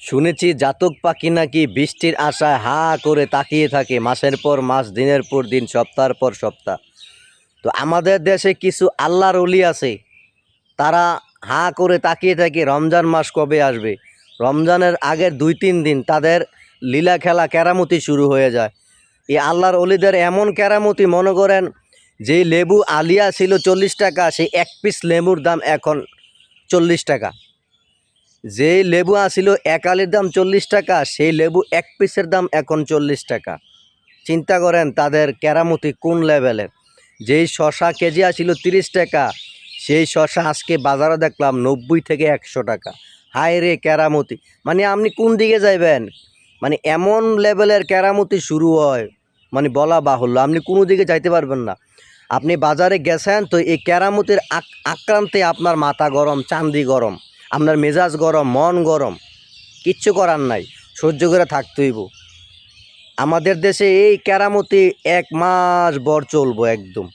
শুনেছি জাতক পাখি নাকি বৃষ্টির আশায় হা করে তাকিয়ে থাকে মাসের পর মাস, দিনের পর দিন, সপ্তাহের পর সপ্তাহ। তো আমাদের দেশে কিছু আল্লাহর ওলি আছে, তারা হা করে তাকিয়ে থাকে রমজান মাস কবে আসবে। রমজানের আগের 2-3 দিন তাদের লীলা খেলা কেরামতি শুরু হয়ে যায়। এই আল্লাহর ওলিদের এমন কেরামতি, মনে করেন যেই লেবু আলিয়া ছিল 40 টাকা, সেই এক পিস লেবুর দাম এখন 40 টাকা। যেই লেবু আসিল এক আলির দাম 40 টাকা, সেই লেবু এক পিসের দাম এখন 40 টাকা। চিন্তা করেন তাদের কেরামতি কোন লেভেলের। যেই শশা কেজি আসিল 30 টাকা, সেই শশা আজকে বাজারে দেখলাম 90 থেকে 100 টাকা। হায় রে কেরামতি, মানে আপনি কোন দিকে যাইবেন? মানে এমন লেভেলের কেরামতি শুরু হয়, মানে বলা বাহুল্য, আপনি কোনো দিকে যাইতে পারবেন না। আপনি বাজারে গেছেন তো এই কেরামতির আক্রান্তে আপনার মাথা গরম, চান্দি গরম, আপনার মেজাজ গরম, মন গরম, কিচ্ছু করার নাই, সহ্য করে থাকতে হইব। আমাদের দেশে এই কেরামতি 1 মাস ভর চলবো একদম।